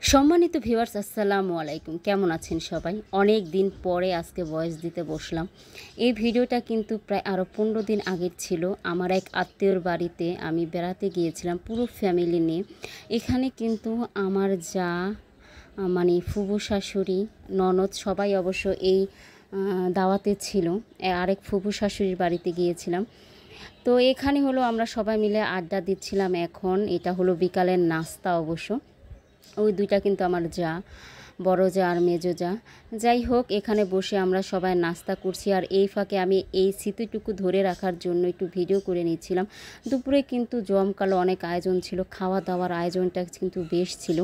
সম্মানিত ভিউয়ার্স, আসসালামু আলাইকুম। কেমন আছেন সবাই? অনেক দিন পরে আজকে ভয়েস দিতে বসলাম। এই ভিডিওটা কিন্তু প্রায় আরও 15 দিন আগের ছিল। আমার এক আত্মীয়র বাড়িতে আমি বেড়াতে গিয়েছিলাম পুরো ফ্যামিলি নিয়ে। এখানে কিন্তু আমার যা মানে ফুফু শাশুড়ি, ননদ সবাই অবশ্য এই দাওয়াতে ছিল। আরেক ফুফু শাশুড়ির বাড়িতে গিয়েছিলাম। তো এখানে হলো আমরা সবাই মিলে আড্ডা দিচ্ছিলাম। এখন এটা হলো বিকালের নাস্তা অবশ্য। ওই দুইটা কিন্তু আমার যা, বড় যা আর মেজো যা। যাই হোক, এখানে বসে আমরা সবাই নাস্তা করছি, আর এই ফাঁকে আমি এই স্মৃতিটুকু ধরে রাখার জন্য একটু ভিডিও করে নিচ্ছিলাম। দুপুরে কিন্তু জমকালো অনেক আয়োজন ছিল, খাওয়া দাওয়ার আয়োজনটা কিন্তু বেশ ছিল।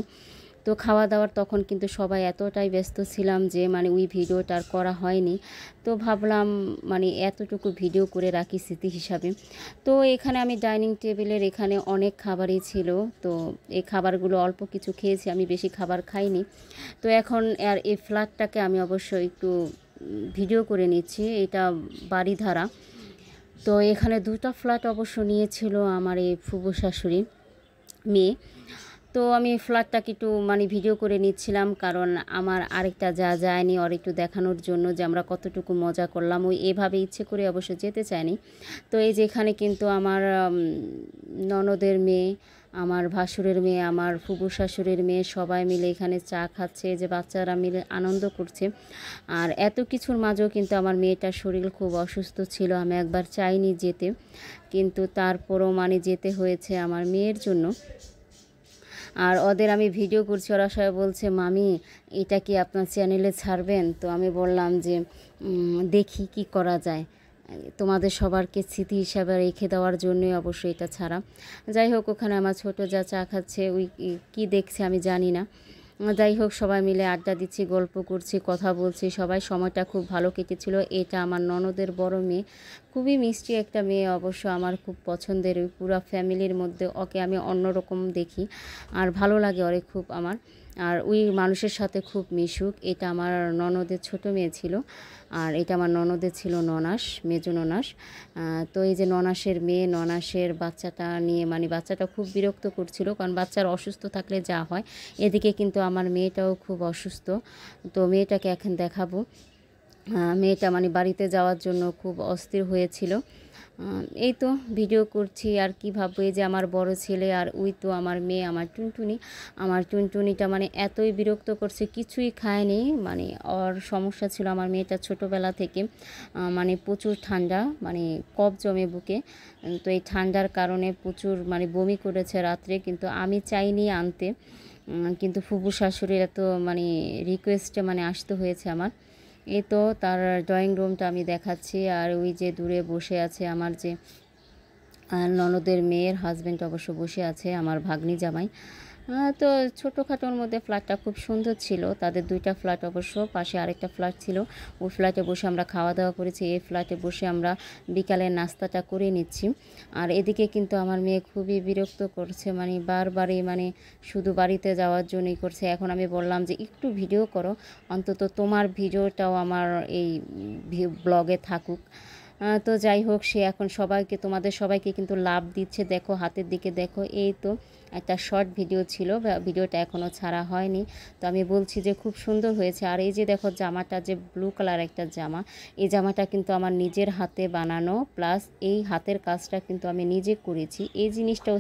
তো খাওয়া দাওয়ার তখন কিন্তু সবাই এতটাই ব্যস্ত ছিলাম যে ওই ভিডিওটা আর করা হয়নি। তো ভাবলাম এতটুকু ভিডিও করে রাখি স্মৃতি হিসাবে। তো এখানে আমি ডাইনিং টেবিলের এখানে অনেক খাবারই ছিল। তো এই খাবারগুলো অল্প কিছু খেয়েছি, আমি বেশি খাবার খাইনি। তো এখন আর এই ফ্ল্যাটটাকে আমি অবশ্যই একটু ভিডিও করে নিচ্ছি। এটা বাড়িধারা। তো এখানে দুটো ফ্ল্যাট অবশ্য নিয়েছিল আমার এই ফুফু শাশুড়ি মেয়ে। তো আমি ফ্ল্যাটটাকে একটু ভিডিও করে নিচ্ছিলাম, কারণ আমার আরেকটা যা যায়নি ওর একটু দেখানোর জন্য যে আমরা কতটুকু মজা করলাম। ওই এভাবে ইচ্ছে করে অবশ্য যেতে চায়নি। তো এই যে এখানে কিন্তু আমার ননদের মেয়ে, আমার ভাসুরের মেয়ে, আমার ফুফু শাশুড়ির মেয়ে সবাই মিলে এখানে চা খাচ্ছে, যে বাচ্চারা মিলে আনন্দ করছে। আর এত কিছুর মাঝেও কিন্তু আমার মেয়েটার শরীর খুব অসুস্থ ছিল। আমি একবার চাইনি যেতে, কিন্তু তারপরও যেতে হয়েছে আমার মেয়ের জন্য। আর ওদের আমি ভিডিও করছি, ওরা সবাই বলছে, মামি এটা কি আপনার চ্যানেলে ছাড়বেন? তো আমি বললাম যে দেখি কি করা যায়, তোমাদের সবারকে স্মৃতি হিসাবে রেখে দেওয়ার জন্যই অবশ্যই এটা ছাড়া। যাই হোক, ওখানে আমার ছোটো যা চা খাচ্ছে, ওই কী দেখছে আমি জানি না। যাই হোক, সবাই মিলে আড্ডা দিচ্ছি, গল্প করছি, কথা বলছি, সবাই সময়টা খুব ভালো কেটেছিল। এটা আমার ননদের বড় মেয়ে, খুবই মিষ্টি একটা মেয়ে, অবশ্য আমার খুব পছন্দের। ওই পুরো ফ্যামিলির মধ্যে ওকে আমি অন্যরকম দেখি, আর ভালো লাগে ওরে খুব আমার। আর ওই মানুষের সাথে খুব মিশুক। এটা আমার ননদের ছোট মেয়ে ছিল, আর এটা আমার ননদের ছিল ননাস, মেজো ননাস। তো এই যে ননাসের মেয়ে, ননাসের বাচ্চাটা নিয়ে বাচ্চাটা খুব বিরক্ত করছিল, কারণ বাচ্চার অসুস্থ থাকলে যা হয়। এদিকে কিন্তু আমার মেয়েটাও খুব অসুস্থ। তো মেয়েটাকে এখন দেখাবো। মেয়েটা বাড়িতে যাওয়ার জন্য খুব অস্থির হয়েছিল। এই তো ভিডিও করছি, আর কি ভাববো, এই যে আমার বড় ছেলে, আর ওই তো আমার মেয়ে, আমার টুনটুনি। আমার টুনটুনিটা এতই বিরক্ত করছে, কিছুই খায়নি। ওর সমস্যা ছিল আমার মেয়েটা ছোটোবেলা থেকে, প্রচুর ঠান্ডা, কফ জমে বুকে। তো এই ঠান্ডার কারণে প্রচুর বমি করেছে রাত্রে, কিন্তু আমি চাইনি আনতে, কিন্তু ফুফু শাশুড়ির এত রিকোয়েস্টে আসতে হয়েছে আমার। এই তো তার ড্রয়িং রুমটা আমি দেখাচ্ছি, আর ওই যে দূরে বসে আছে আমার যে ননদের মেয়ের হাজব্যান্ড, অবশ্য বসে আছে আমার ভাগ্নি জামাই। তো ছোটোখাটোর মধ্যে ফ্ল্যাটটা খুব সুন্দর ছিল। তাদের দুইটা ফ্ল্যাট, অবশ্য পাশে আরেকটা ফ্ল্যাট ছিল। ওই ফ্ল্যাটে বসে আমরা খাওয়া দাওয়া করেছি, এই ফ্ল্যাটে বসে আমরা বিকালের নাস্তাটা করে নিচ্ছি। আর এদিকে কিন্তু আমার মেয়ে খুবই বিরক্ত করছে, বারবারই শুধু বাড়িতে যাওয়ার জন্যই করছে। এখন আমি বললাম যে একটু ভিডিও করো, অন্তত তোমার ভিডিওটাও আমার এই ব্লগে থাকুক। তো যাই হোক, সে এখন তোমাদের সবাইকে কিন্তু লাভ দিচ্ছে, দেখো হাতের দিকে দেখো। এই তো একটা শর্ট ভিডিও ছিল, ভিডিওটা এখনও ছাড়া হয়নি। তো আমি বলছি যে খুব সুন্দর হয়েছে। আর এই যে দেখো জামাটা, যে ব্লু কালার একটা জামা, এই জামাটা কিন্তু আমার নিজের হাতে বানানো, প্লাস এই হাতের কাজটা কিন্তু আমি নিজে করেছি। এই জিনিসটাও